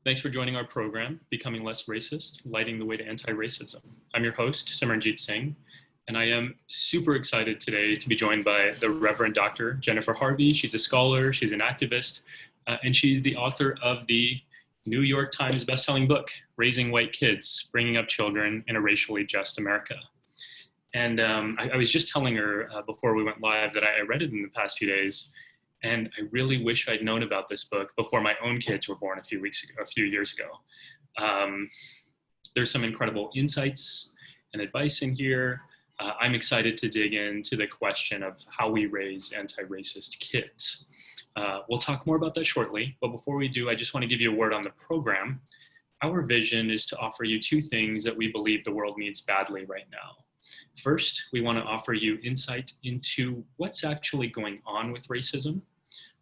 Thanks for joining our program, Becoming Less Racist, Lighting the Way to Anti-Racism. I'm your host, Simran Jeet Singh, and I am super excited today to be joined by the Reverend Dr. Jennifer Harvey. She's a scholar, she's an activist, and she's the author of the New York Times bestselling book, Raising White Kids, Bringing Up Children in a Racially Just America. And I was just telling her before we went live that I read it in the past few days, and I really wish I'd known about this book before my own kids were born a few years ago. There's some incredible insights and advice in here. I'm excited to dig into the question of how we raise anti-racist kids. We'll talk more about that shortly, but before we do, I just want to give you a word on the program. Our vision is to offer you two things that we believe the world needs badly right now. First, we want to offer you insight into what's actually going on with racism.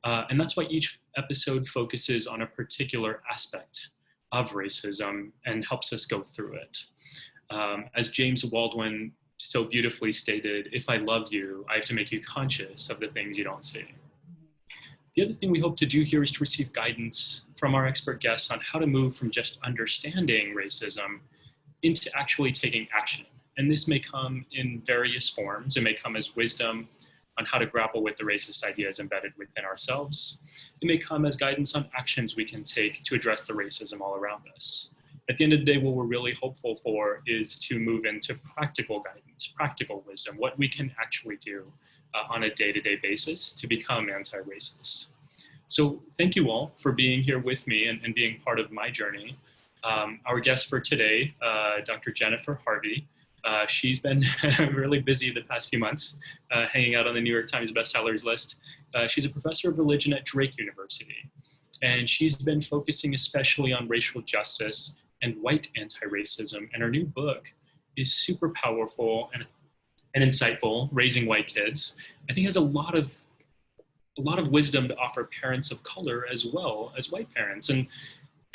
And that's why each episode focuses on a particular aspect of racism and helps us go through it. As James Baldwin so beautifully stated, if I love you, I have to make you conscious of the things you don't see. The other thing we hope to do here is to receive guidance from our expert guests on how to move from just understanding racism into actually taking action. And this may come in various forms. It may come as wisdom on how to grapple with the racist ideas embedded within ourselves. It may come as guidance on actions we can take to address the racism all around us. At the end of the day, what we're really hopeful for is to move into practical guidance, practical wisdom, what we can actually do on a day-to-day basis to become anti-racist. So thank you all for being here with me and being part of my journey. Our guest for today, Dr. Jennifer Harvey. She's been really busy the past few months, hanging out on the New York Times bestsellers list. She's a professor of religion at Drake University, and she's been focusing especially on racial justice and white anti-racism. And her new book is super powerful and insightful, Raising White Kids. I think has a lot of wisdom to offer parents of color as well as white parents. And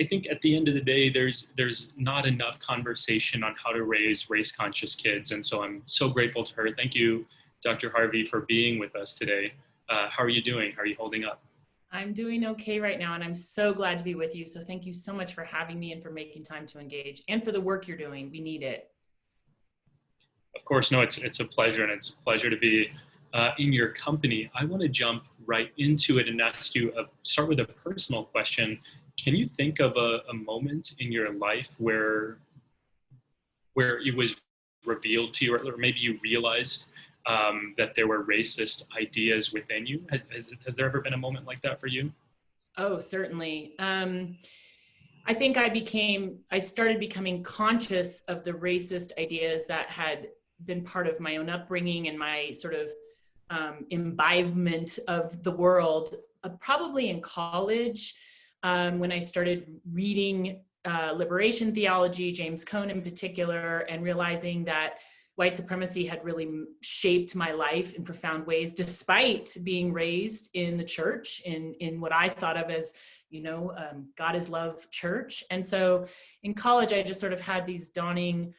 I think at the end of the day, there's not enough conversation on how to raise race-conscious kids. And so I'm so grateful to her. Thank you, Dr. Harvey, for being with us today. How are you doing? How are you holding up? I'm doing okay right now, and I'm so glad to be with you. So thank you so much for having me and for making time to engage and for the work you're doing. We need it. Of course, no, it's a pleasure, and it's a pleasure to be in your company. I want to jump right into it and ask you, start with a personal question. Can you think of a moment in your life where it was revealed to you, or maybe you realized that there were racist ideas within you? Has there ever been a moment like that for you? Oh, certainly. I think I started becoming conscious of the racist ideas that had been part of my own upbringing and my sort of imbibement of the world, probably in college. When I started reading liberation theology, James Cone in particular, and realizing that white supremacy had really shaped my life in profound ways, despite being raised in the church, in what I thought of as, God is love church. And so in college, I just sort of had these dawning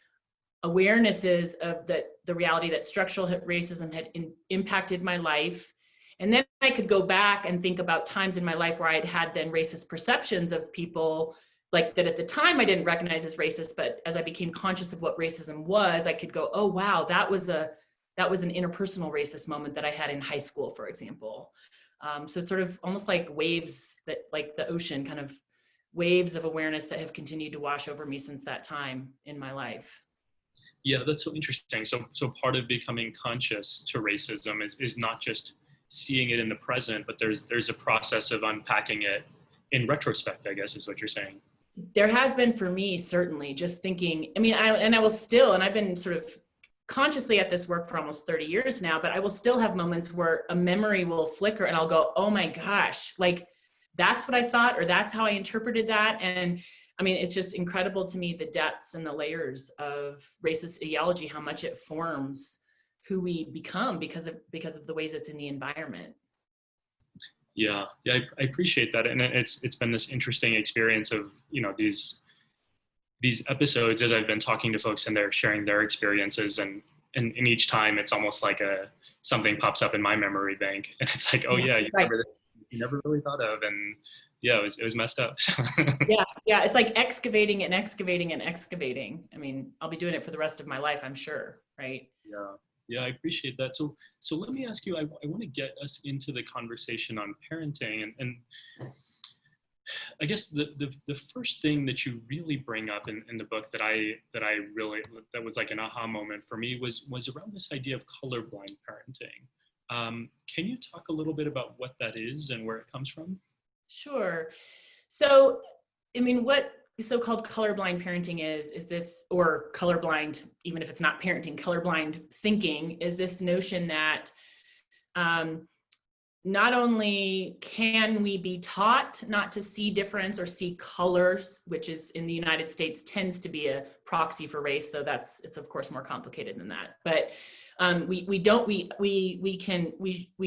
awarenesses of the reality that structural racism had impacted my life. And then I could go back and think about times in my life where I'd had then racist perceptions of people like that at the time I didn't recognize as racist, but as I became conscious of what racism was, I could go, oh, wow, that was an interpersonal racist moment that I had in high school, for example. So it's sort of almost like waves that, like the ocean, kind of waves of awareness that have continued to wash over me since that time in my life. Yeah, that's so interesting. So part of becoming conscious to racism is not just seeing it in the present, but there's a process of unpacking it in retrospect, I guess is what you're saying. There has been for me, certainly, just thinking, I've been sort of consciously at this work for almost 30 years now, but I will still have moments where a memory will flicker and I'll go, oh my gosh, like that's what I thought, or that's how I interpreted that. And I mean, it's just incredible to me, the depths and the layers of racist ideology, how much it forms who we become because of the ways it's in the environment. Yeah, I appreciate that. And it's been this interesting experience of, these episodes as I've been talking to folks and they're sharing their experiences, and each time it's almost like something pops up in my memory bank and it's like, oh yeah, you right. remember this you never really thought of. And yeah, it was messed up. Yeah. It's like excavating and excavating and excavating. I mean, I'll be doing it for the rest of my life, I'm sure. Right. Yeah. Yeah, I appreciate that. So let me ask you, I want to get us into the conversation on parenting, and I guess the first thing that you really bring up in the book that I really, that was like an aha moment for me was around this idea of colorblind parenting. Can you talk a little bit about what that is and where it comes from? Sure. So, I mean, what so-called colorblind parenting is this, or colorblind, even if it's not parenting, colorblind thinking is this notion that not only can we be taught not to see difference or see colors, which is in the United States tends to be a proxy for race, though it's of course more complicated than that. But we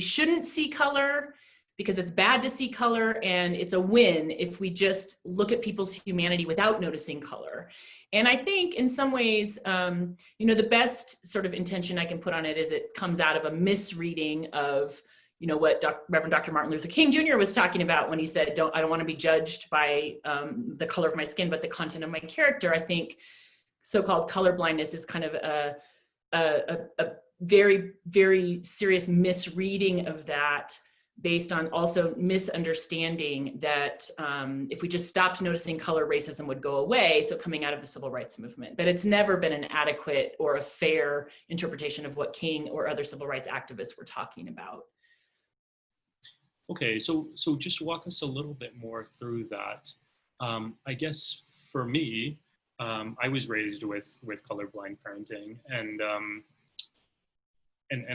shouldn't see color because it's bad to see color, and it's a win if we just look at people's humanity without noticing color. And I think in some ways, the best sort of intention I can put on it is it comes out of a misreading of what Reverend Dr. Martin Luther King Jr. was talking about when he said, I don't want to be judged by the color of my skin, but the content of my character. I think so-called colorblindness is kind of a very, very serious misreading of that, based on also misunderstanding that if we just stopped noticing color, racism would go away. So coming out of the civil rights movement, but it's never been an adequate or a fair interpretation of what King or other civil rights activists were talking about. Okay, so just walk us a little bit more through that. I guess for me, I was raised with colorblind parenting, and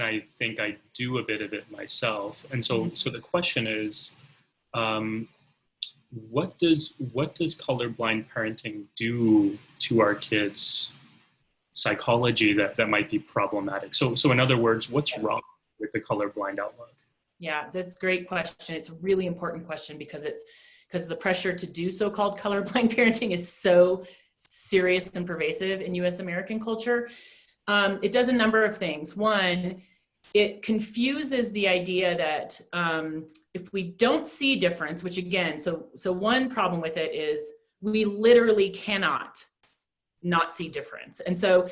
I think I do a bit of it myself. And so the question is, what does colorblind parenting do to our kids' psychology that might be problematic? So in other words, what's wrong with the colorblind outlook? Yeah, that's a great question. It's a really important question because the pressure to do so-called colorblind parenting is so serious and pervasive in US American culture. It does a number of things. One, it confuses the idea that if we don't see difference, which again, so one problem with it is we literally cannot not see difference. And so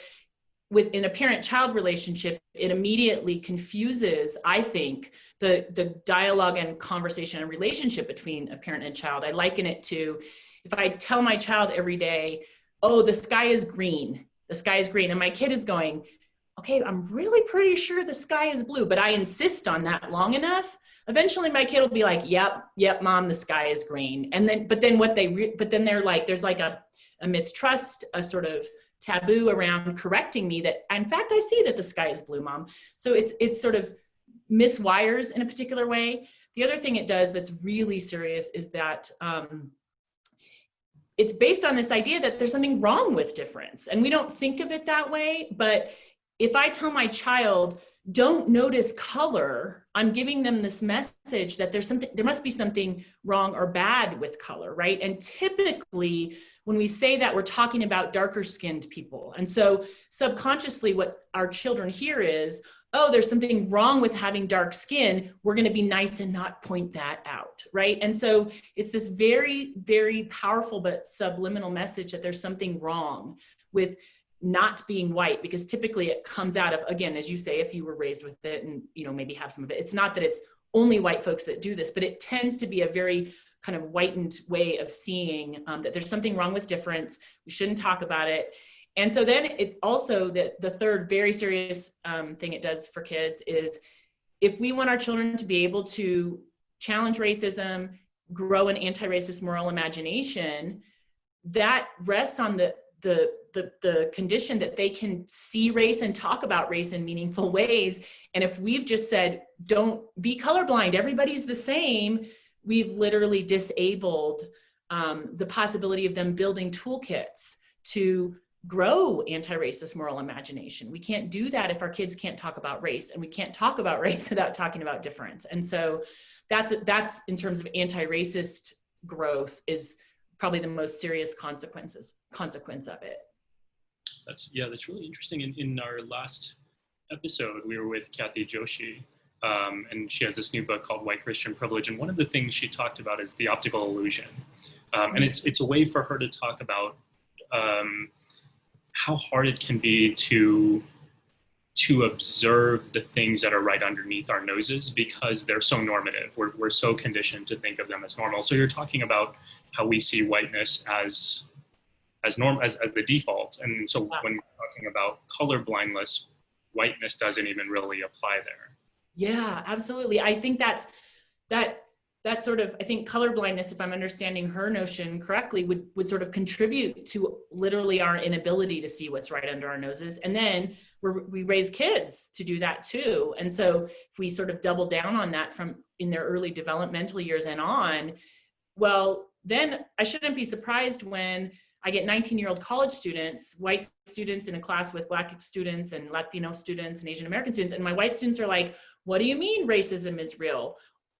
within a parent-child relationship, it immediately confuses, I think, the dialogue and conversation and relationship between a parent and child. I liken it to if I tell my child every day, oh, the sky is green, and my kid is going, okay, I'm really pretty sure the sky is blue, but I insist on that long enough, eventually my kid will be like, yep, mom, the sky is green. And then, but then they're like, there's like a mistrust, a sort of taboo around correcting me that, in fact, I see that the sky is blue, mom. So it's sort of miswires in a particular way. The other thing it does that's really serious is that it's based on this idea that there's something wrong with difference. And we don't think of it that way, but if I tell my child, don't notice color, I'm giving them this message that there must be something wrong or bad with color, right? And typically when we say that, we're talking about darker skinned people. And so subconsciously what our children hear is, oh, there's something wrong with having dark skin. We're going to be nice and not point that out, right? And so it's this very, very powerful but subliminal message that there's something wrong with not being white, because typically it comes out of, again, as you say, if you were raised with it and, maybe have some of it, it's not that it's only white folks that do this, but it tends to be a very kind of whitened way of seeing that there's something wrong with difference. We shouldn't talk about it. And so then it also, the third very serious thing it does for kids is if we want our children to be able to challenge racism, grow an anti-racist moral imagination, that rests on the condition that they can see race and talk about race in meaningful ways. And if we've just said, don't be colorblind, everybody's the same, we've literally disabled the possibility of them building toolkits to grow anti-racist moral imagination. We can't do that if our kids can't talk about race, and we can't talk about race without talking about difference. And so that's in terms of anti-racist growth is probably the most serious consequence of it. That's really interesting. In our last episode, we were with Kathy Joshi, and she has this new book called White Christian Privilege. And one of the things she talked about is the optical illusion. And it's a way for her to talk about how hard it can be to observe the things that are right underneath our noses because they're so normative. We're so conditioned to think of them as normal. So you're talking about how we see whiteness as the default. And so when we're talking about color blindness, whiteness doesn't even really apply there. Yeah, absolutely. I think that sort of, I think color blindness, if I'm understanding her notion correctly, would sort of contribute to literally our inability to see what's right under our noses. And then we raise kids to do that too. And so if we sort of double down on that from in their early developmental years and on, well, then I shouldn't be surprised when I get 19-year-old college students, white students in a class with Black students and Latino students and Asian American students. And my white students are like, what do you mean racism is real?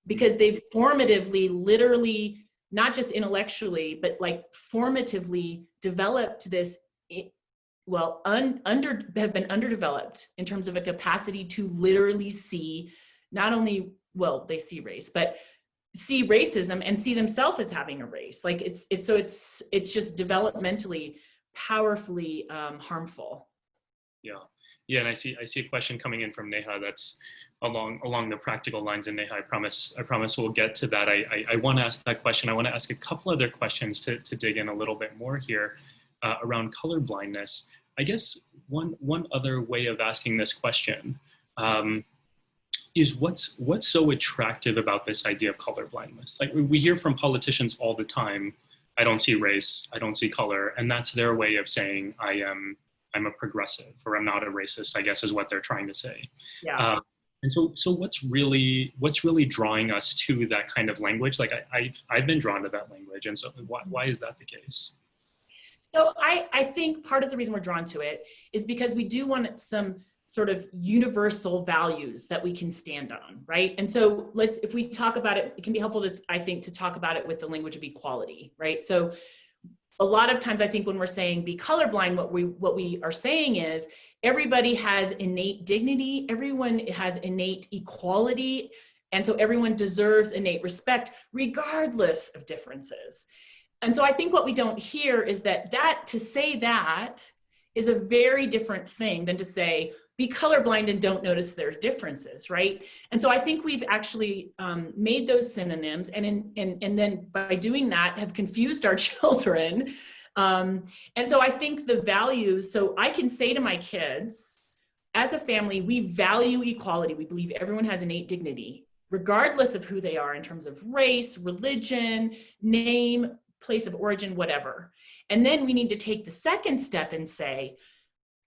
Because they've formatively, literally, not just intellectually, but like formatively developed this, have been underdeveloped in terms of a capacity to literally see not only, well, they see race, but see racism and see themselves as having a race. Like it's just developmentally, powerfully harmful. Yeah, and I see a question coming in from Neha that's along the practical lines, and Neha, I promise we'll get to that. I want to ask that question. I want to ask a couple other questions to dig in a little bit more here around color blindness. I guess one other way of asking this question is what's so attractive about this idea of color blindness? Like we hear from politicians all the time, I don't see race, I don't see color, and that's their way of saying I'm a progressive or I'm not a racist, I guess is what they're trying to say. Yeah. And so what's really drawing us to that kind of language? Like I've been drawn to that language, and so why is that the case? So I think part of the reason we're drawn to it is because we do want some sort of universal values that we can stand on, right? And so if we talk about it, it can be helpful to talk about it with the language of equality, right? So a lot of times I think when we're saying be colorblind, what we are saying is everybody has innate dignity, everyone has innate equality, and so everyone deserves innate respect regardless of differences. And so I think what we don't hear is that to say that is a very different thing than to say be colorblind and don't notice their differences, right? And so I think we've actually made those synonyms, and then by doing that have confused our children. And so I think the values, so I can say to my kids, as a family, we value equality. We believe everyone has innate dignity, regardless of who they are in terms of race, religion, name, place of origin, whatever. And then we need to take the second step and say,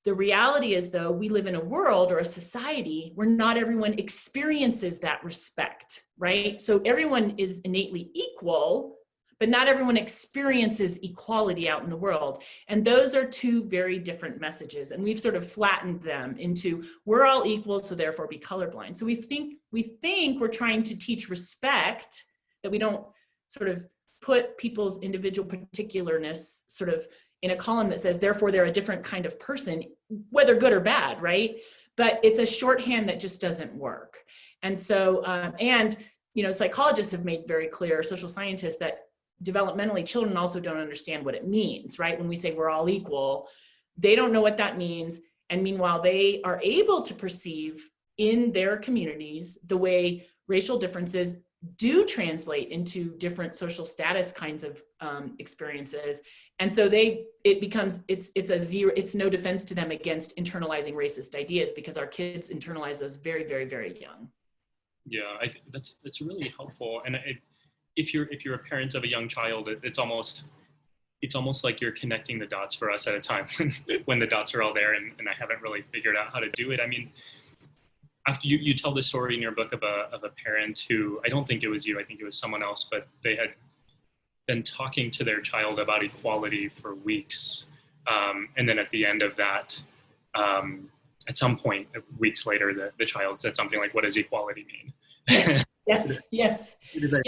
the reality is, though, we live in a world or a society where not everyone experiences that respect, right? So everyone is innately equal, but not everyone experiences equality out in the world. And those are two very different messages. And we've sort of flattened them into, we're all equal, so therefore be colorblind. So we think we're trying to teach respect, that we don't sort of put people's individual particularness sort of in a column that says, therefore they're a different kind of person, whether good or bad, right? But it's a shorthand that just doesn't work. And so, psychologists have made very clear, social scientists, that developmentally children also don't understand what it means, right? When we say we're all equal, they don't know what that means. And meanwhile, they are able to perceive in their communities the way racial differences do translate into different social status kinds of experiences. And so it's no defense to them against internalizing racist ideas, because our kids internalize those very, very, very young. Yeah, I think that's really helpful. And if you're a parent of a young child, it's almost like you're connecting the dots for us at a time when the dots are all there, and I haven't really figured out how to do it. I mean, after you tell the story in your book of a parent who, I don't think it was you, I think it was someone else, but they had been talking to their child about equality for weeks. And then at the end of that, at some point, weeks later, the child said something like, what does equality mean? Yes. Yeah,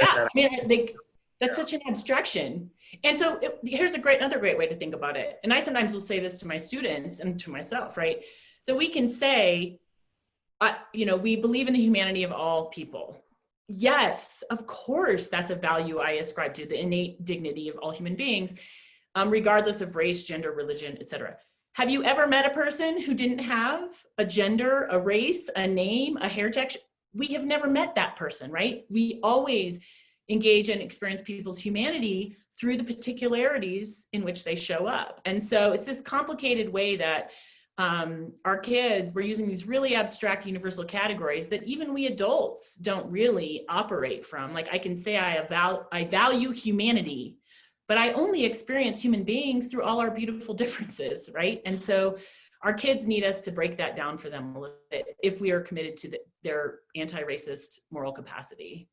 I mean, that's such an abstraction. And so here's another great way to think about it. And I sometimes will say this to my students and to myself, right? So we can say, we believe in the humanity of all people. Yes, of course, that's a value I ascribe to, the innate dignity of all human beings, regardless of race, gender, religion, etc. Have you ever met a person who didn't have a gender, a race, a name, a hair texture? We have never met that person, right? We always engage and experience people's humanity through the particularities in which they show up. And so it's this complicated way that our kids, we're using these really abstract universal categories that even we adults don't really operate from. Like I can say I value humanity, but I only experience human beings through all our beautiful differences, right? And so our kids need us to break that down for them a little bit if we are committed to their anti-racist moral capacity.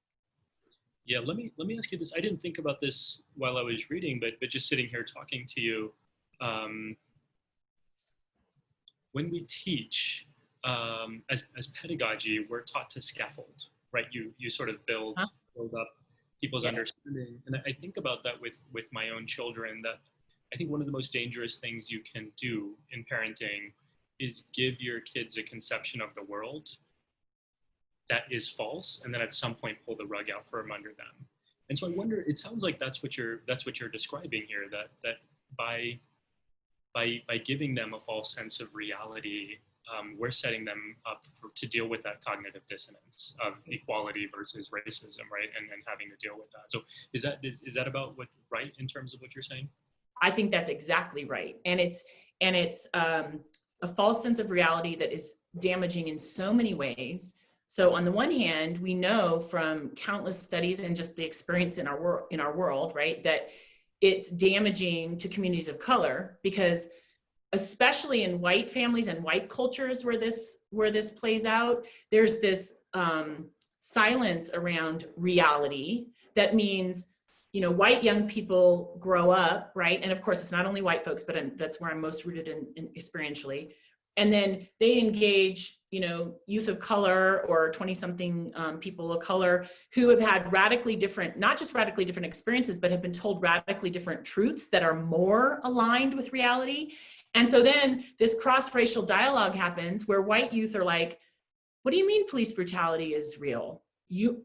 Yeah, let me ask you this. I didn't think about this while I was reading, but just sitting here talking to you, when we teach as pedagogy, we're taught to scaffold, right? You sort of build up people's understanding, and I think about that with my own children. That I think one of the most dangerous things you can do in parenting is give your kids a conception of the world that is false, and then at some point pull the rug out from under them. And so I wonder, it sounds like that's what you're describing here, that by giving them a false sense of reality, we're setting them up to deal with that cognitive dissonance of equality versus racism, right? And having to deal with that. So is that about what, right, in terms of what you're saying? I think that's exactly right. And it's a false sense of reality that is damaging in so many ways. So on the one hand, we know from countless studies and just the experience in our world, right, that it's damaging to communities of color, because especially in white families and white cultures where this plays out, there's this silence around reality. That means, white young people grow up, right? And of course, it's not only white folks, but that's where I'm most rooted in experientially. And then they engage, youth of color or 20-something people of color who have had radically different, not just radically different experiences, but have been told radically different truths that are more aligned with reality. And so then this cross-racial dialogue happens where white youth are like, what do you mean police brutality is real?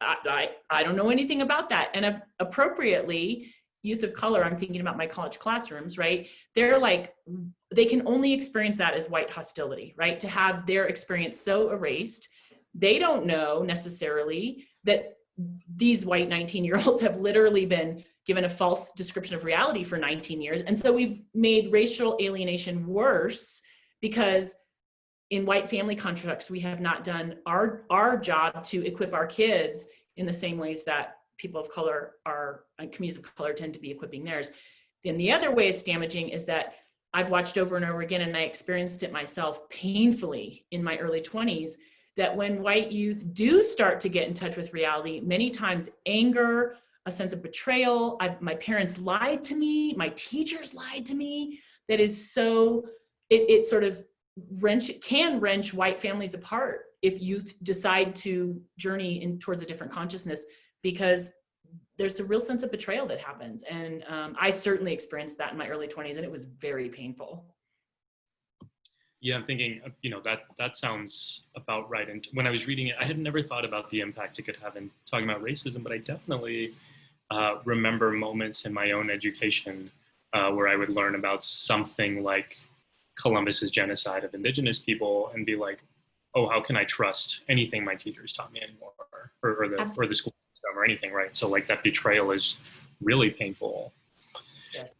I don't know anything about that. And appropriately, youth of color, I'm thinking about my college classrooms, right? They're like, they can only experience that as white hostility, right? To have their experience so erased. They don't know necessarily that these white 19-year-olds have literally been given a false description of reality for 19 years. And so we've made racial alienation worse because in white family constructs, we have not done our job to equip our kids in the same ways that people of color communities of color tend to be equipping theirs. Then the other way it's damaging is that I've watched over and over again, and I experienced it myself painfully in my early 20s, that when white youth do start to get in touch with reality, many times anger, a sense of betrayal, my parents lied to me, my teachers lied to me, that is so, it sort of can wrench white families apart if youth decide to journey towards a different consciousness, because there's a real sense of betrayal that happens. And I certainly experienced that in my early 20s, and it was very painful. Yeah, I'm thinking, that sounds about right. And when I was reading it, I had never thought about the impact it could have in talking about racism, but I definitely remember moments in my own education where I would learn about something like Columbus's genocide of indigenous people and be like, oh, how can I trust anything my teachers taught me anymore, or the school system or anything, right? So like that betrayal is really painful. Yes.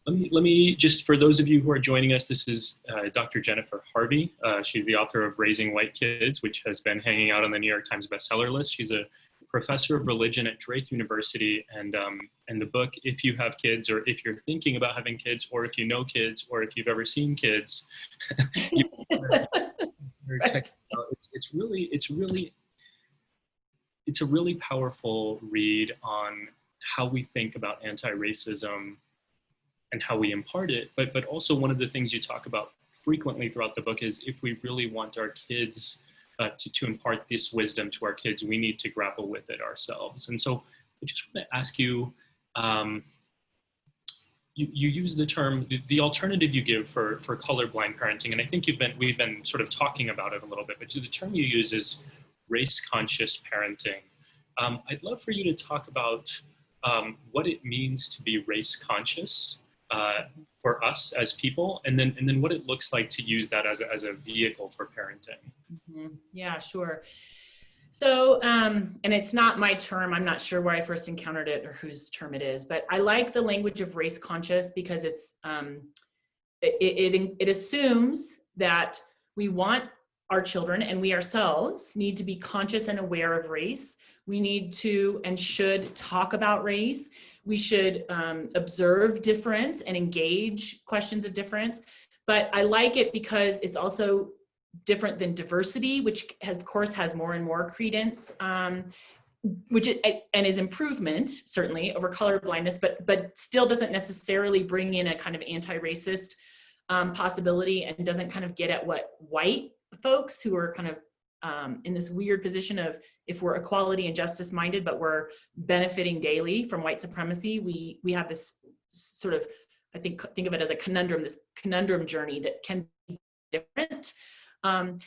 Let me just, for those of you who are joining us, this is Dr. Jennifer Harvey. She's the author of Raising White Kids, which has been hanging out on the New York Times bestseller list. She's a professor of religion at Drake University, and the book, if you have kids, or if you're thinking about having kids, or if you know kids, or if you've ever seen kids, Right. It's a really powerful read on how we think about anti-racism and how we impart it, but also one of the things you talk about frequently throughout the book is if we really want our kids to impart this wisdom to our kids, we need to grapple with it ourselves. And so I just want to ask you, you use the term, the alternative you give for colorblind parenting, and I think we've been sort of talking about it a little bit, but the term you use is race conscious parenting. I'd love for you to talk about what it means to be race conscious for us as people, and then what it looks like to use that as a vehicle for parenting. Mm-hmm. Yeah, sure. So, and it's not my term. I'm not sure where I first encountered it or whose term it is, but I like the language of race conscious because it assumes that we want our children and we ourselves need to be conscious and aware of race. We need to and should talk about race. We should observe difference and engage questions of difference. But I like it because it's also different than diversity, which of course has more and more credence, and is improvement certainly over color blindness, but still doesn't necessarily bring in a kind of anti-racist possibility, and doesn't kind of get at what white folks who are kind of in this weird position of, if we're equality and justice minded, but we're benefiting daily from white supremacy, we have this sort of, I think of it as a conundrum, this conundrum journey that can be different. So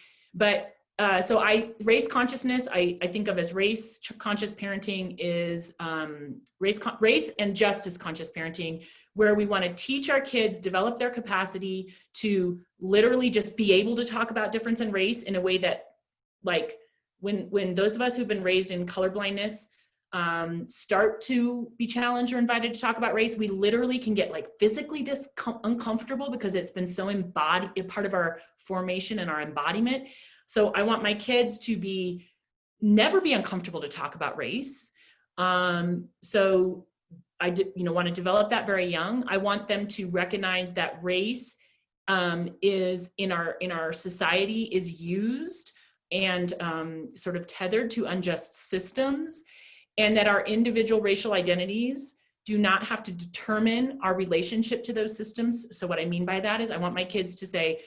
race consciousness, I think of as race conscious parenting is race and justice conscious parenting, where we want to teach our kids, develop their capacity to literally just be able to talk about difference in race in a way that, like, when those of us who've been raised in colorblindness start to be challenged or invited to talk about race, we literally can get like physically uncomfortable because it's been so embodied, part of our formation and our embodiment. So I want my kids to never be uncomfortable to talk about race. So I want to develop that very young. I want them to recognize that race is in our society is used and sort of tethered to unjust systems, and that our individual racial identities do not have to determine our relationship to those systems. So what I mean by that is I want my kids to say,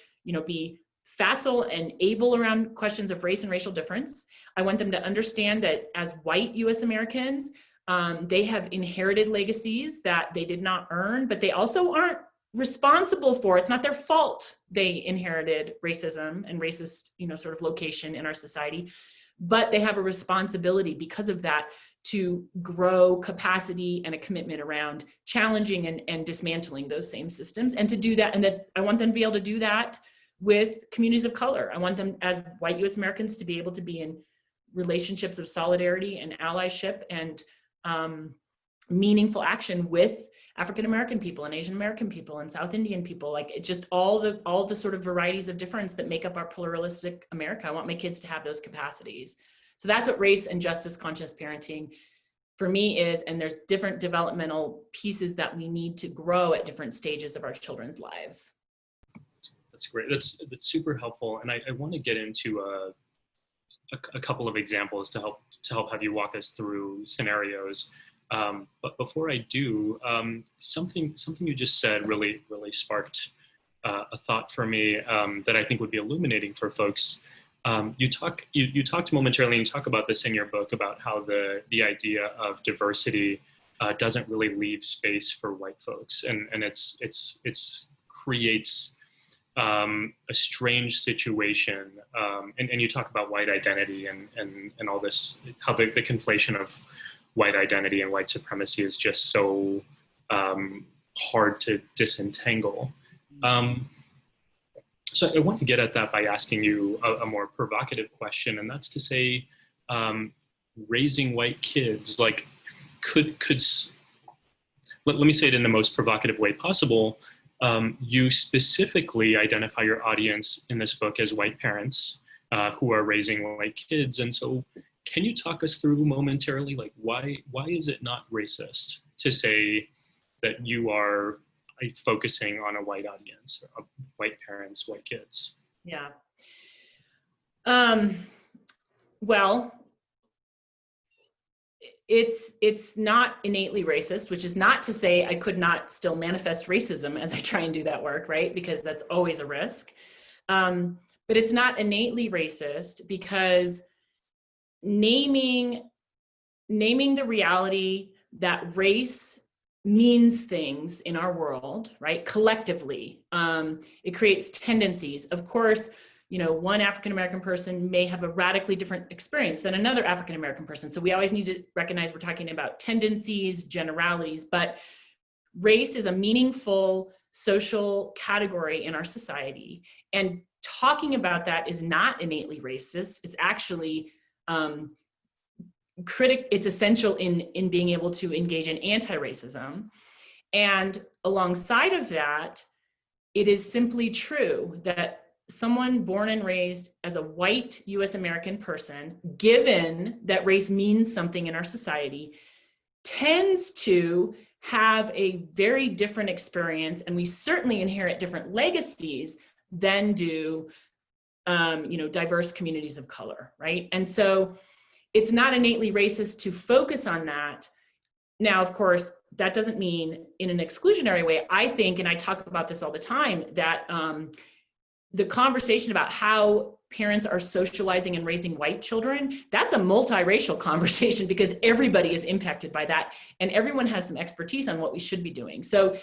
be facile and able around questions of race and racial difference. I want them to understand that as white US Americans, they have inherited legacies that they did not earn, but they also aren't responsible for. It's not their fault they inherited racism and racist, sort of location in our society, but they have a responsibility because of that to grow capacity and a commitment around challenging and dismantling those same systems, and to do that. And that I want them to be able to do that with communities of color. I want them as white US Americans to be able to be in relationships of solidarity and allyship and meaningful action with African American people and Asian American people and South Indian people, like it just all the sort of varieties of difference that make up our pluralistic America. I want my kids to have those capacities. So that's what race and justice conscious parenting for me is, and there's different developmental pieces that we need to grow at different stages of our children's lives. That's great. That's super helpful, and I want to get into a couple of examples to help have you walk us through scenarios. But before I do, something you just said really sparked a thought for me that I think would be illuminating for folks. You talked momentarily, and you talk about this in your book about how the idea of diversity doesn't really leave space for white folks, and it's creates a strange situation, and you talk about white identity and all this, how the conflation of white identity and white supremacy is just so hard to disentangle. So I want to get at that by asking you a more provocative question, and that's to say, raising white kids, like let me say it in the most provocative way possible. You specifically identify your audience in this book as white parents who are raising white kids. And so can you talk us through momentarily, like why is it not racist to say that you are focusing on a white audience, white parents, white kids? Yeah. Well, it's not innately racist, which is not to say I could not still manifest racism as I try and do that work, right? Because that's always a risk. But it's not innately racist because naming the reality that race means things in our world, right? Collectively, it creates tendencies. Of course, one African-American person may have a radically different experience than another African-American person. So we always need to recognize we're talking about tendencies, generalities, but race is a meaningful social category in our society. And talking about that is not innately racist. It's actually it's essential in being able to engage in anti-racism. And alongside of that, it is simply true that someone born and raised as a white US American person, given that race means something in our society, tends to have a very different experience, and we certainly inherit different legacies than do diverse communities of color, right? And so it's not innately racist to focus on that. Now, of course, that doesn't mean in an exclusionary way. I think, and I talk about this all the time, that the conversation about how parents are socializing and raising white children, that's a multiracial conversation because everybody is impacted by that and everyone has some expertise on what we should be doing. So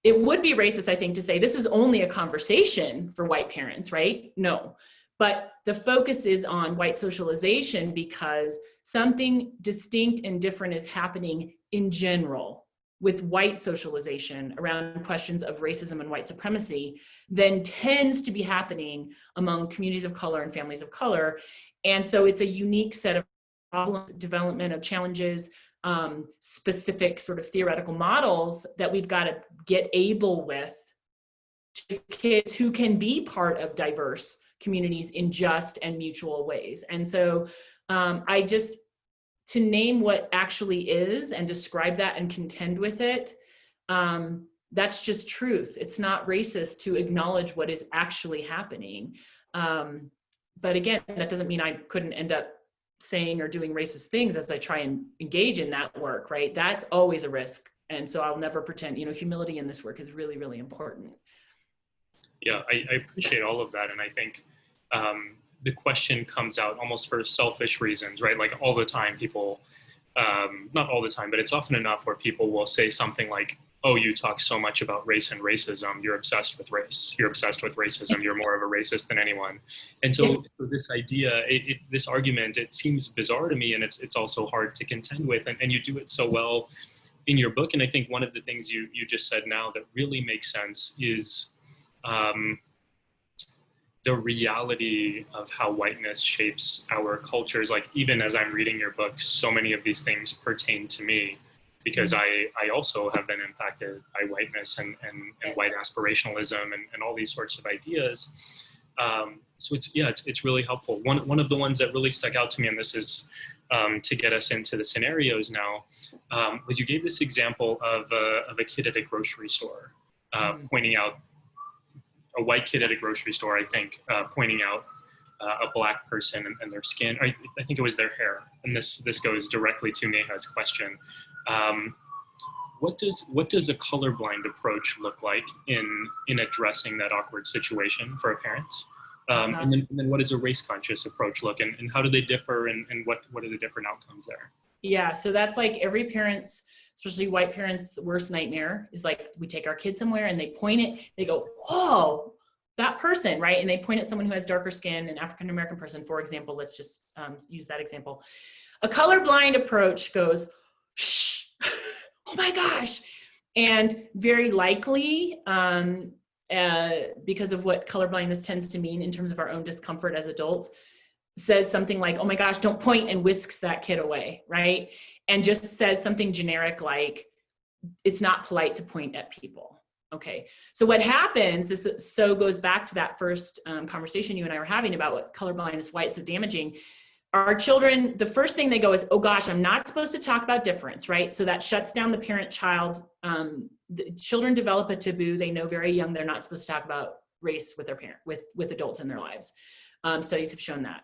it would be racist, I think, to say this is only a conversation for white parents, right? No. But the focus is on white socialization because something distinct and different is happening in general with white socialization around questions of racism and white supremacy than tends to be happening among communities of color and families of color. And so it's a unique set of problems, development of challenges, specific sort of theoretical models that we've got to get able with kids who can be part of diverse communities in just and mutual ways. And so to name what actually is and describe that and contend with it, that's just truth. It's not racist to acknowledge what is actually happening. But again, that doesn't mean I couldn't end up saying or doing racist things as I try and engage in that work, right? That's always a risk. And so I'll never pretend, humility in this work is really, really important. Yeah, I appreciate all of that. And I think the question comes out almost for selfish reasons, right? Like all the time people, not all the time, but it's often enough where people will say something like, oh, you talk so much about race and racism, you're obsessed with race, you're obsessed with racism, you're more of a racist than anyone. And so this idea, this argument, it seems bizarre to me, and it's also hard to contend with, and you do it so well in your book. And I think one of the things you just said now that really makes sense is the reality of how whiteness shapes our cultures. Like even as I'm reading your book, so many of these things pertain to me because I also have been impacted by whiteness and white aspirationalism and all these sorts of ideas. So it's really helpful. One of the ones that really stuck out to me, and this is to get us into the scenarios now, was you gave this example of a kid at a grocery store pointing out, a white kid at a grocery store, I think, pointing out a black person and their skin. I think it was their hair. And this goes directly to Neha's question. What does a colorblind approach look like in addressing that awkward situation for a parent? And then what does a race conscious approach look, and how do they differ, and what are the different outcomes there? Yeah, so that's like every parent's, especially white parents' worst nightmare is like, we take our kid somewhere and they point it, they go, oh, that person, right? And they point at someone who has darker skin, an African-American person, for example. Let's just use that example. A colorblind approach goes, shh, oh my gosh. And very likely, because of what colorblindness tends to mean in terms of our own discomfort as adults, says something like, oh my gosh, don't point, and whisks that kid away, right? And just says something generic like, it's not polite to point at people. Okay, so what happens, this goes back to that first conversation you and I were having about what colorblindness is, why it's so damaging. Our children, the first thing they go is, oh gosh, I'm not supposed to talk about difference, right? So that shuts down the parent-child. The children develop a taboo. They know very young they're not supposed to talk about race with their parent, with adults in their lives. Studies have shown that.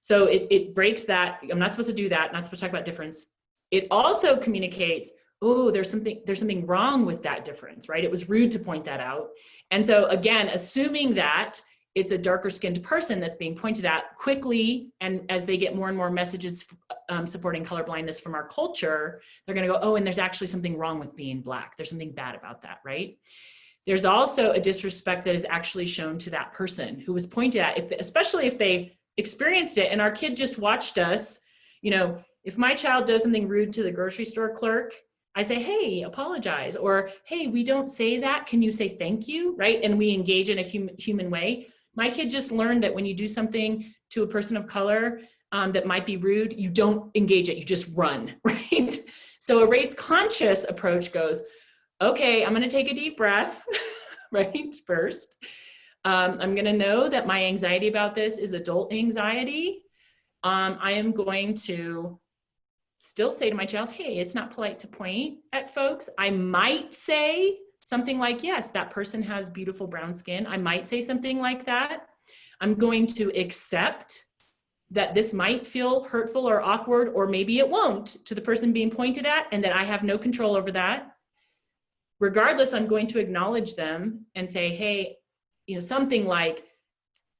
So it breaks that. I'm not supposed to do that. Not supposed to talk about difference. It also communicates, oh, there's something wrong with that difference, right? It was rude to point that out. And so again, assuming that it's a darker skinned person that's being pointed at quickly. And as they get more and more messages supporting colorblindness from our culture, they're going to go, oh, and there's actually something wrong with being Black. There's something bad about that, right? There's also a disrespect that is actually shown to that person who was pointed at, especially if they experienced it. And our kid just watched us. You know, if my child does something rude to the grocery store clerk, I say, hey, apologize. Or, hey, we don't say that. Can you say thank you? Right? And we engage in a human way. My kid just learned that when you do something to a person of color that might be rude, you don't engage it, you just run, right? So a race conscious approach goes, okay, I'm gonna take a deep breath, right, first. I'm gonna know that my anxiety about this is adult anxiety. I am going to still say to my child, hey, it's not polite to point at folks. I might say something like, yes, that person has beautiful brown skin. I might say something like that. I'm going to accept that this might feel hurtful or awkward, or maybe it won't, to the person being pointed at, and that I have no control over that. Regardless, I'm going to acknowledge them and say, hey, you know, something like,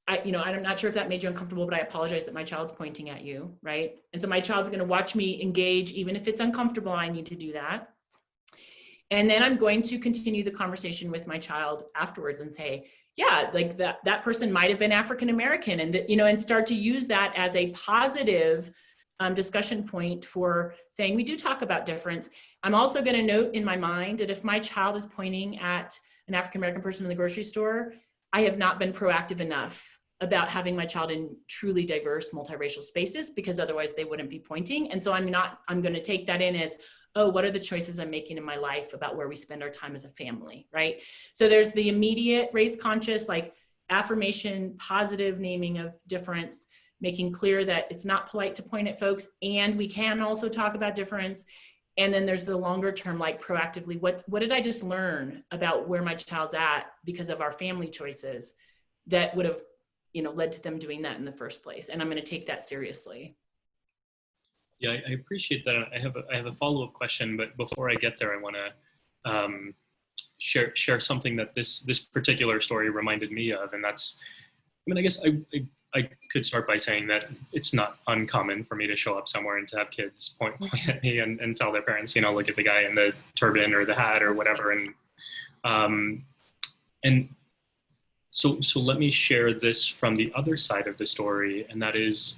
I'm not sure if that made you uncomfortable, but I apologize that my child's pointing at you, right? And so my child's going to watch me engage, even if it's uncomfortable, I need to do that. And then I'm going to continue the conversation with my child afterwards and say, yeah, like that person might have been African-American, and, and start to use that as a positive discussion point for saying, we do talk about difference. I'm also going to note in my mind that if my child is pointing at an African-American person in the grocery store, I have not been proactive enough about having my child in truly diverse multiracial spaces, because otherwise they wouldn't be pointing. And so I'm going to take that in as, oh, what are the choices I'm making in my life about where we spend our time as a family, right? So there's the immediate race conscious, like affirmation, positive naming of difference, making clear that it's not polite to point at folks, and we can also talk about difference. And then there's the longer term, like proactively, what did I just learn about where my child's at because of our family choices that would have, led to them doing that in the first place? And I'm going to take that seriously. Yeah, I appreciate that. I have a follow-up question, but before I get there, I want to share something that this particular story reminded me of, and that's, I guess I could start by saying that it's not uncommon for me to show up somewhere and to have kids point at me and tell their parents, look at the guy in the turban or the hat or whatever, and so let me share this from the other side of the story, and that is.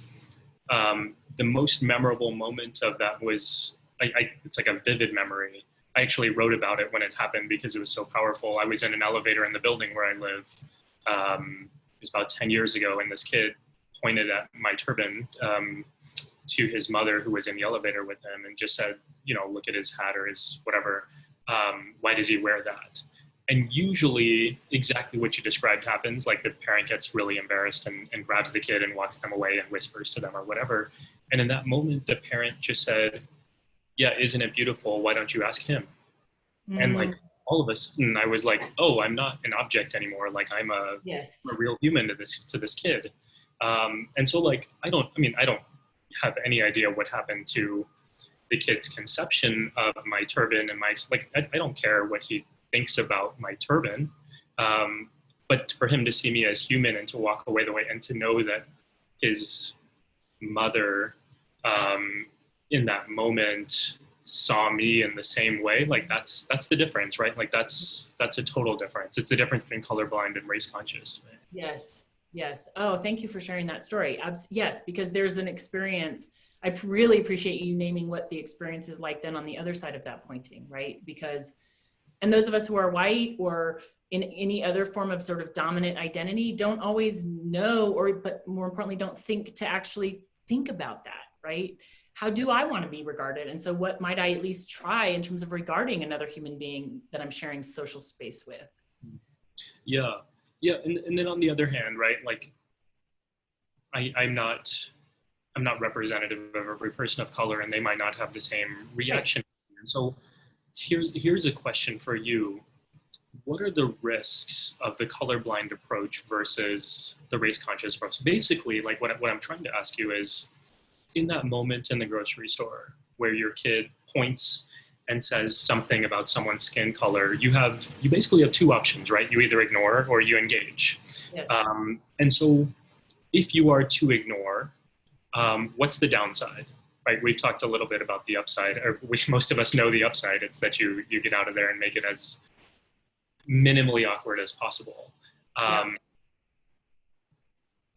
The most memorable moment of that was, it's like a vivid memory. I actually wrote about it when it happened because it was so powerful. I was in an elevator in the building where I live. It was about 10 years ago, and this kid pointed at my turban to his mother, who was in the elevator with him, and just said, look at his hat or his whatever. Why does he wear that? And usually exactly what you described happens, like the parent gets really embarrassed and grabs the kid and walks them away and whispers to them or whatever. And in that moment, the parent just said, yeah, isn't it beautiful? Why don't you ask him? And like all of a sudden I was like, oh, I'm not an object anymore. Like I'm a real human to this kid. And so like, I don't have any idea what happened to the kid's conception of my turban and I don't care what he thinks about my turban, but for him to see me as human and to walk away the way and to know that his mother in that moment saw me in the same way, like that's the difference, right? Like that's a total difference. It's the difference between colorblind and race conscious. Yes. Oh, thank you for sharing that story. Yes, because there's an experience. I really appreciate you naming what the experience is like then on the other side of that pointing, right? Because and those of us who are white or in any other form of sort of dominant identity don't always know, but more importantly, don't think to actually think about that, right? How do I want to be regarded? And so what might I at least try in terms of regarding another human being that I'm sharing social space with? Yeah. And then on the other hand, right, like I'm not representative of every person of color, and they might not have the same reaction. Right. And so here's a question for you. What are the risks of the colorblind approach versus the race conscious approach? Basically, like what I'm trying to ask you is, in that moment in the grocery store where your kid points and says something about someone's skin color, you basically have two options, right? You either ignore or you engage. Yes. And so if you are to ignore, what's the downside? Right, we've talked a little bit about the upside, or most of us know the upside. It's that you get out of there and make it as minimally awkward as possible.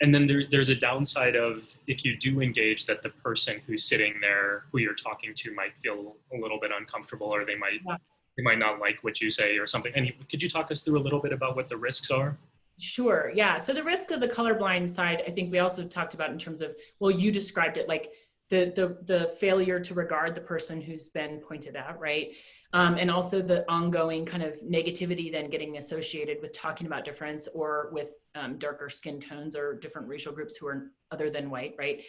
And then there's a downside of, if you do engage, that the person who's sitting there, who you're talking to, might feel a little bit uncomfortable, or they might not like what you say or something. And could you talk us through a little bit about what the risks are? Sure. Yeah. So the risk of the colorblind side, I think we also talked about in terms of, well, you described it like the failure to regard the person who's been pointed at, right? And also the ongoing kind of negativity then getting associated with talking about difference, or with darker skin tones or different racial groups who are other than white, right?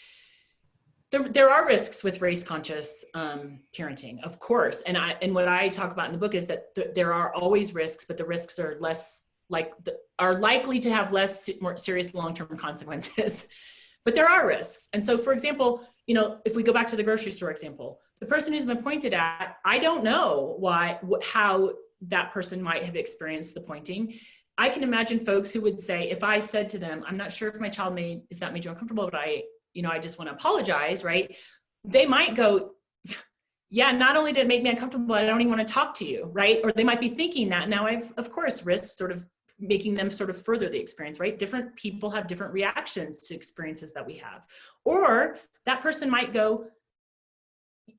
There are risks with race conscious parenting, of course. And what I talk about in the book is that there are always risks, but the risks are are likely to have more serious long-term consequences. But there are risks. And so, for example, if we go back to the grocery store example, the person who's been pointed at, I don't know how that person might have experienced the pointing. I can imagine folks who would say, if I said to them, I'm not sure if my child if that made you uncomfortable, but I just want to apologize, right? They might go, yeah, not only did it make me uncomfortable, I don't even want to talk to you, right? Or they might be thinking that. Now I've, of course, risked sort of making them sort of further the experience, right? Different people have different reactions to experiences that we have. Or that person might go,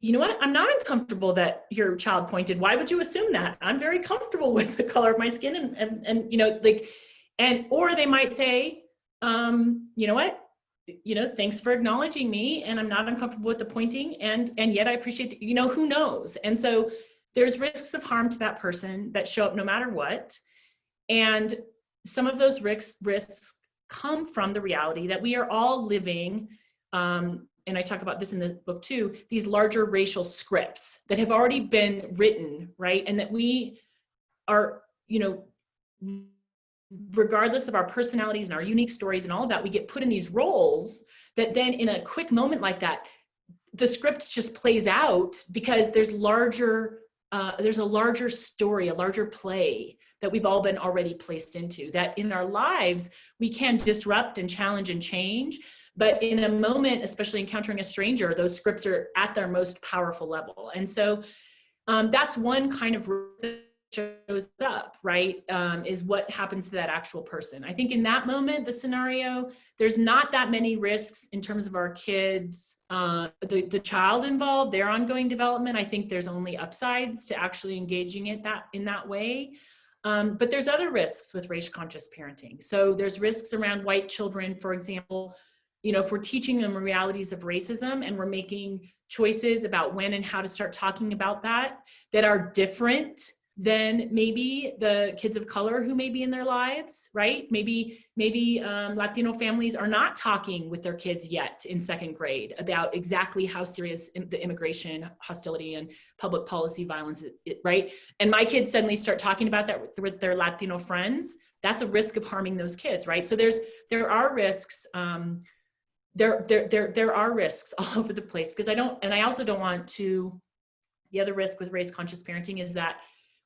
you know what? I'm not uncomfortable that your child pointed. Why would you assume that? I'm very comfortable with the color of my skin. Or they might say, you know what? Thanks for acknowledging me, and I'm not uncomfortable with the pointing, and yet I appreciate that, who knows? And so there's risks of harm to that person that show up no matter what. And some of those risks come from the reality that we are all living, and I talk about this in the book too, these larger racial scripts that have already been written, right? And that we are, regardless of our personalities and our unique stories and all of that, we get put in these roles that then in a quick moment like that, the script just plays out because there's a larger story, a larger play that we've all been already placed into, that in our lives, we can disrupt and challenge and change. But in a moment, especially encountering a stranger, those scripts are at their most powerful level. And so that's one kind of shows up, right, is what happens to that actual person. I think in that moment, the scenario, there's not that many risks in terms of our kids, the child involved, their ongoing development. I think there's only upsides to actually engaging it in that way. But there's other risks with race-conscious parenting. So there's risks around white children, for example. If we're teaching them realities of racism and we're making choices about when and how to start talking about that are different than maybe the kids of color who may be in their lives, right? Maybe Latino families are not talking with their kids yet in second grade about exactly how serious the immigration hostility and public policy violence is, right? And my kids suddenly start talking about that with their Latino friends. That's a risk of harming those kids, right? So there are risks. There are risks all over the place, because I also don't want to, the other risk with race conscious parenting is that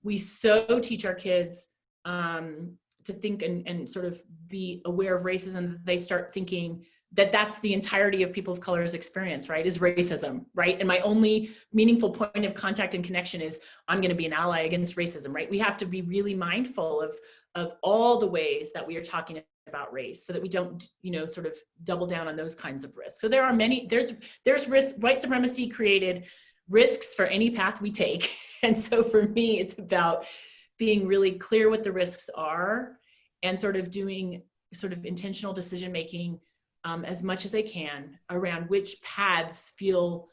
we so teach our kids to think and sort of be aware of racism that they start thinking that that's the entirety of people of color's experience, right, is racism, right? And my only meaningful point of contact and connection is I'm going to be an ally against racism, right? We have to be really mindful of all the ways that we are talking about race so that we don't, sort of double down on those kinds of risks. So there are there's risks. White supremacy created risks for any path we take. And so for me, it's about being really clear what the risks are and sort of doing sort of intentional decision-making as much as I can around which paths feel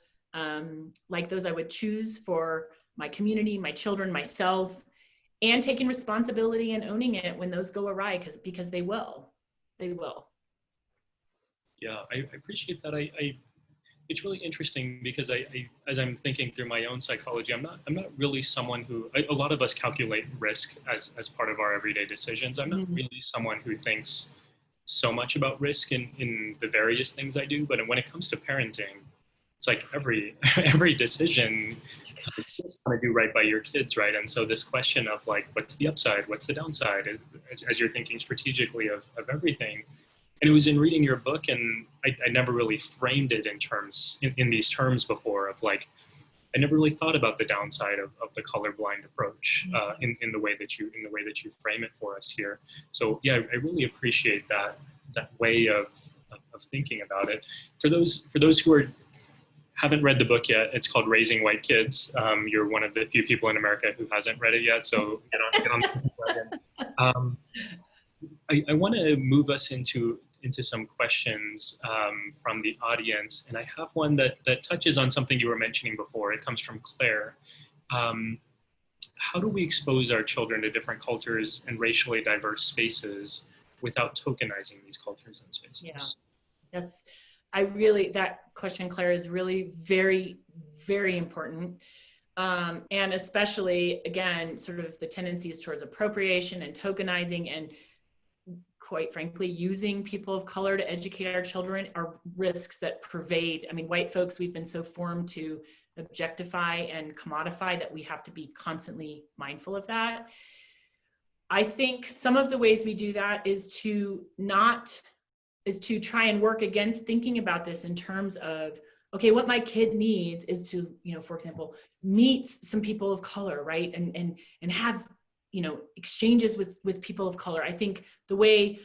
like those I would choose for my community, my children, myself, and taking responsibility and owning it when those go awry, because they will. Yeah, I appreciate that. It's really interesting because as I'm thinking through my own psychology, I'm not really someone who, a lot of us calculate risk as part of our everyday decisions. I'm not really someone who thinks so much about risk in the various things I do, but when it comes to parenting, it's like every decision, you just want to do right by your kids, right? And so this question of like, what's the upside, what's the downside, as you're thinking strategically of everything. And it was in reading your book, and I never really framed it in these terms before of like, I never really thought about the downside of the colorblind approach in the way that you frame it for us here. So yeah, I really appreciate that way of thinking about it. For those who haven't read the book yet, it's called Raising White Kids. You're one of the few people in America who hasn't read it yet, so get on the wagon. I want to move us into some questions from the audience, and I have one that touches on something you were mentioning before. It comes from Claire. How do we expose our children to different cultures and racially diverse spaces without tokenizing these cultures and spaces? Yeah, that question, Claire, is really very, very important. And especially, again, sort of the tendencies towards appropriation and tokenizing, and quite frankly, using people of color to educate our children are risks that pervade. I mean, white folks, we've been so formed to objectify and commodify that we have to be constantly mindful of that. I think some of the ways we do that is to try and work against thinking about this in terms of, okay, what my kid needs is to, for example, meet some people of color, right? And have, exchanges with people of color. I think the way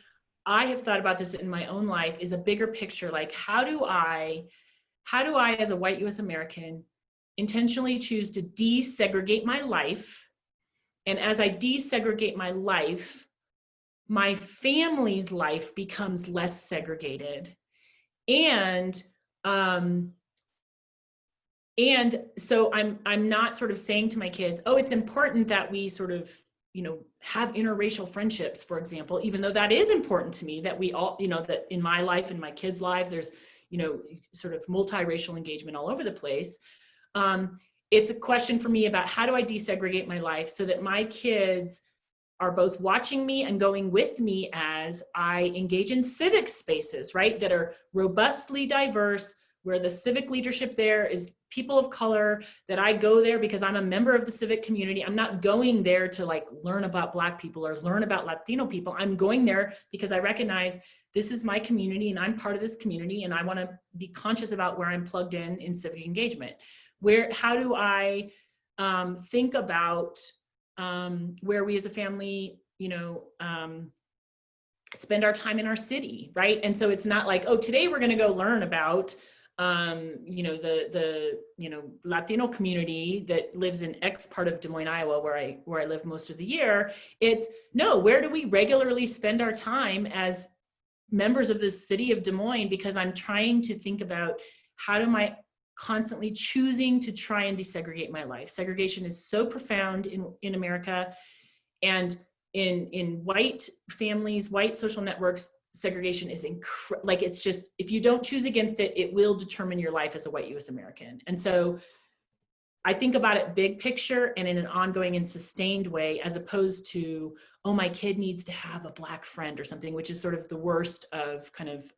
I have thought about this in my own life is a bigger picture. Like, how do I, as a white US American, intentionally choose to desegregate my life? And as I desegregate my life, my family's life becomes less segregated. And so I'm not sort of saying to my kids, oh, it's important that we sort of, have interracial friendships, for example, even though that is important to me, that we all, that in my life and my kids' lives, there's, sort of multiracial engagement all over the place. It's a question for me about how do I desegregate my life so that my kids are both watching me and going with me as I engage in civic spaces, right, that are robustly diverse, where the civic leadership there is people of color, that I go there because I'm a member of the civic community. I'm not going there to like learn about Black people or learn about Latino people. I'm going there because I recognize this is my community and I'm part of this community, and I want to be conscious about where I'm plugged in civic engagement. How do I think about where we as a family, spend our time in our city, right? And so it's not like, oh, today we're going to go learn about, the Latino community that lives in X part of Des Moines, Iowa, where I live most of the year. It's no, where do we regularly spend our time as members of the city of Des Moines? Because I'm trying to think about how am I constantly choosing to try and desegregate my life. Segregation is so profound in America, and in white families, white social networks, segregation is it's just, if you don't choose against it, it will determine your life as a white US American. And so I think about it big picture and in an ongoing and sustained way, as opposed to, oh, my kid needs to have a Black friend or something, which is sort of the worst of kind of,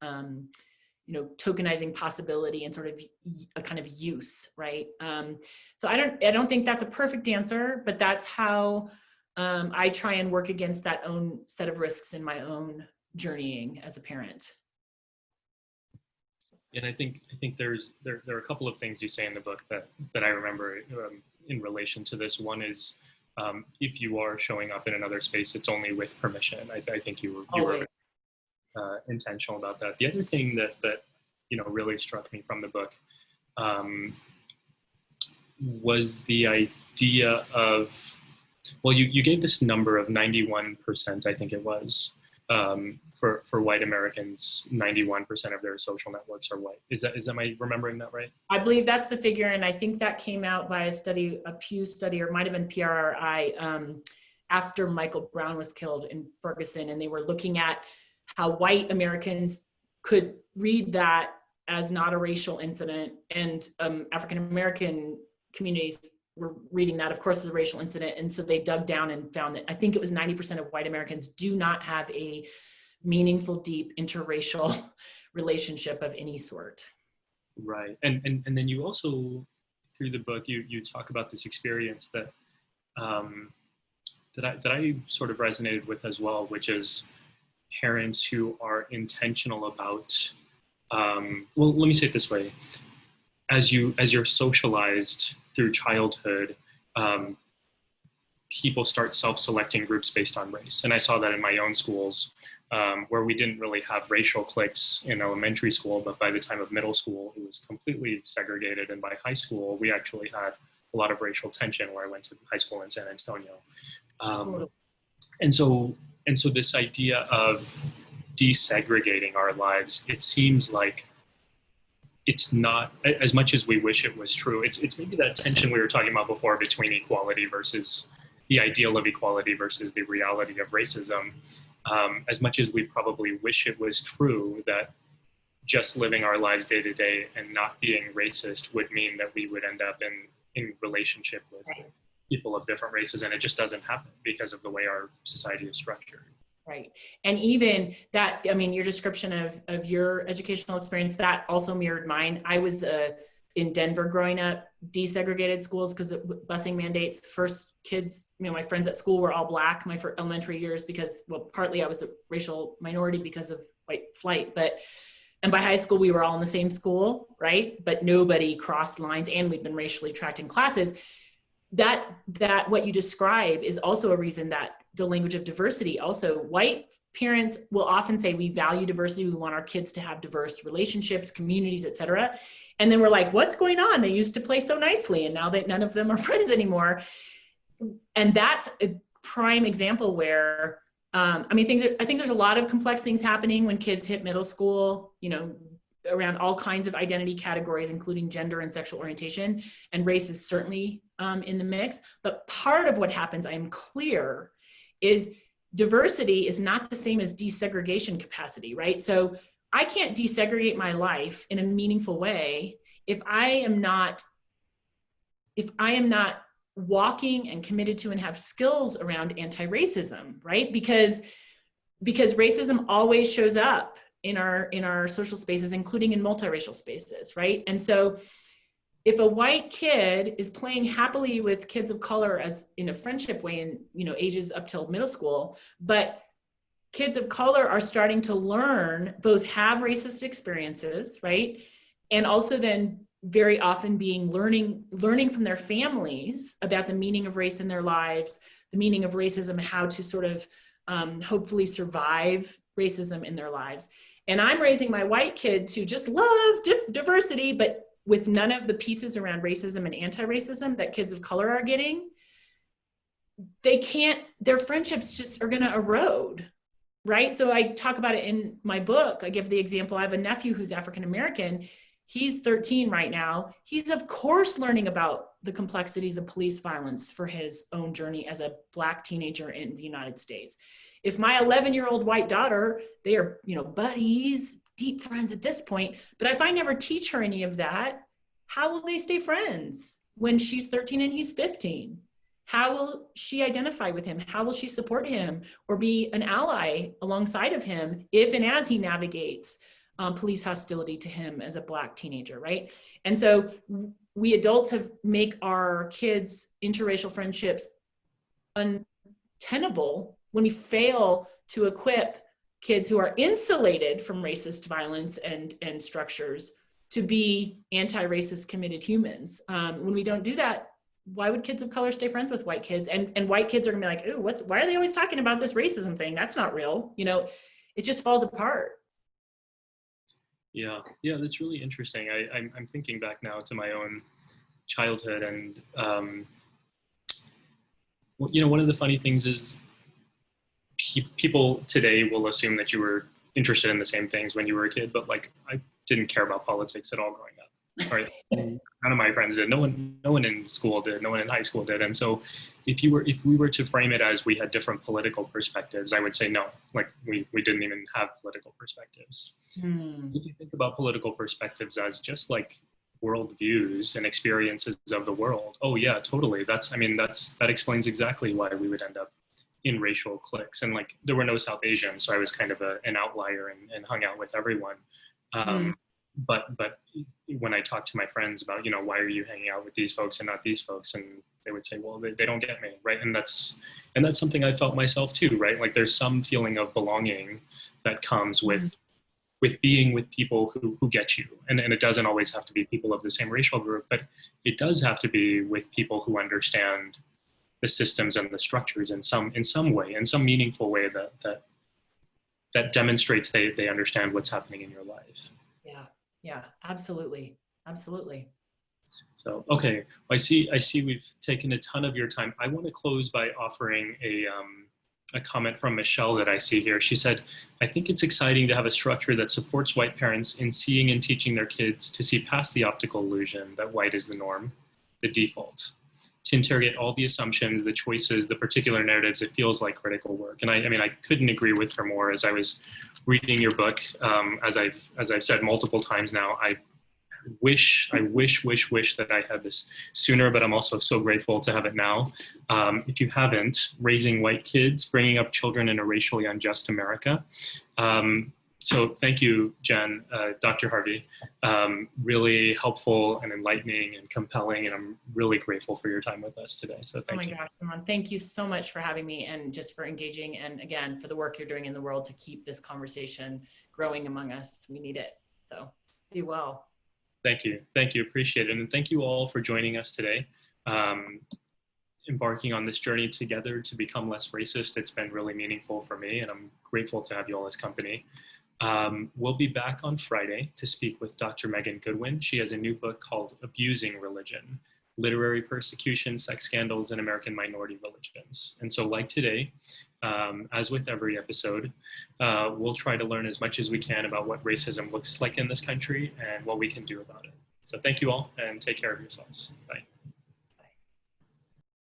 tokenizing possibility and sort of a kind of use, right? So I don't think that's a perfect answer, but that's how I try and work against that own set of risks in my own journeying as a parent. And I think there are a couple of things you say in the book that I remember in relation to this. One is if you are showing up in another space, it's only with permission. I think you were intentional about that. The other thing that really struck me from the book was the idea of, well, you gave this number of 91%, I think it was, for white Americans, 91% of their social networks are white. Am I remembering that right? I believe that's the figure, and I think that came out by a Pew study, or might have been PRI, after Michael Brown was killed in Ferguson, and they were looking at how white Americans could read that as not a racial incident, and African American communities were reading that, of course, as a racial incident. And so they dug down and found that I think it was 90% of white Americans do not have a meaningful, deep interracial relationship of any sort. Right. And then you also, through the book, you talk about this experience that um, that I sort of resonated with as well, which is parents who are intentional about well, let me say it this way. As you're socialized through childhood, um, people start self-selecting groups based on race. And I saw that in my own schools, where we didn't really have racial cliques in elementary school, but by the time of middle school, it was completely segregated. And by high school, we actually had a lot of racial tension where I went to high school in San Antonio. Um, Totally. and so and so this idea of desegregating our lives, it seems like it's not as much as we wish it was true. It's maybe that tension we were talking about before between equality versus the ideal of equality versus the reality of racism. As much as we probably wish it was true that just living our lives day to day and not being racist would mean that we would end up in relationship with people of different races, and it just doesn't happen because of the way our society is structured. Right. And even that, I mean, your description of your educational experience, that also mirrored mine. I was in Denver growing up, desegregated schools because of busing mandates. First kids, my friends at school were all Black my first elementary years because, well, partly I was a racial minority because of white flight, and by high school, we were all in the same school, right? But nobody crossed lines, and we'd been racially tracked in classes. That what you describe is also a reason that the language of diversity, also white parents will often say, we value diversity. We want our kids to have diverse relationships, communities, et cetera. And then we're like, what's going on? They used to play so nicely, and now that none of them are friends anymore. And that's a prime example where, I think there's a lot of complex things happening when kids hit middle school, around all kinds of identity categories, including gender and sexual orientation, and race is certainly in the mix. But part of what happens, I am clear, is diversity is not the same as desegregation capacity, right? So I can't desegregate my life in a meaningful way if I am not walking and committed to and have skills around anti-racism, right? Because racism always shows up in our social spaces, including in multiracial spaces, right? And so if a white kid is playing happily with kids of color as in a friendship way in ages up till middle school, but kids of color are starting to learn, both have racist experiences, right? And also then very often learning from their families about the meaning of race in their lives, the meaning of racism, how to sort of hopefully survive racism in their lives. And I'm raising my white kid to just love diversity, but with none of the pieces around racism and anti-racism that kids of color are getting. Their friendships just are gonna erode, right? So I talk about it in my book. I give the example, I have a nephew who's African-American. He's 13 right now. He's of course learning about the complexities of police violence for his own journey as a Black teenager in the United States. If my 11-year-old white daughter, they are, buddies, deep friends at this point, but if I never teach her any of that, how will they stay friends when she's 13 and he's 15? How will she identify with him? How will she support him or be an ally alongside of him if and as he navigates police hostility to him as a Black teenager, right? And so we adults make our kids' interracial friendships untenable when we fail to equip kids who are insulated from racist violence and structures to be anti-racist committed humans. When we don't do that, why would kids of color stay friends with white kids? And white kids are gonna be like, ooh, why are they always talking about this racism thing? That's not real. It just falls apart. Yeah, that's really interesting. I'm thinking back now to my own childhood, and one of the funny things is people today will assume that you were interested in the same things when you were a kid, but like I didn't care about politics at all growing up. Right? None of my friends did. No one in school did. No one in high school did. And so, if we were to frame it as we had different political perspectives, I would say no. Like we didn't even have political perspectives. If you think about political perspectives as just like worldviews and experiences of the world, oh yeah, totally. That explains exactly why we would end up in racial cliques. And like there were no South Asians, so I was kind of an outlier and hung out with everyone. but when I talk to my friends about, you know, why are you hanging out with these folks and not these folks? And they would say, well, they don't get me, right? And that's something I felt myself too, right? Like there's some feeling of belonging that comes with being with people who get you. And it doesn't always have to be people of the same racial group, but it does have to be with people who understand the systems and the structures in some way, in some meaningful way that demonstrates they understand what's happening in your life. Yeah, absolutely. Absolutely. So, okay, I see we've taken a ton of your time. I want to close by offering a comment from Michelle that I see here. She said, I think it's exciting to have a structure that supports white parents in seeing and teaching their kids to see past the optical illusion that white is the norm, the default, to interrogate all the assumptions, the choices, the particular narratives. It feels like critical work. And I mean, I couldn't agree with her more. As I was reading your book, as I've said multiple times now, I wish that I had this sooner, but I'm also so grateful to have it now. If you haven't, Raising White Kids, Bringing Up Children in a Racially Unjust America. So thank you, Jen, Dr. Harvey. Really helpful and enlightening and compelling, and I'm really grateful for your time with us today. So thank you. Oh my gosh, Simran, thank you so much for having me and just for engaging, and again, for the work you're doing in the world to keep this conversation growing among us. We need it. So be well. Thank you. Appreciate it. And thank you all for joining us today. Embarking on this journey together to become less racist. It's been really meaningful for me, and I'm grateful to have you all as company. We'll be back on Friday to speak with Dr. Megan Goodwin. She has a new book called Abusing Religion: Literary Persecution, Sex Scandals, and American Minority Religions. And so like today, as with every episode, we'll try to learn as much as we can about what racism looks like in this country and what we can do about it. So thank you all, and take care of yourselves. Bye.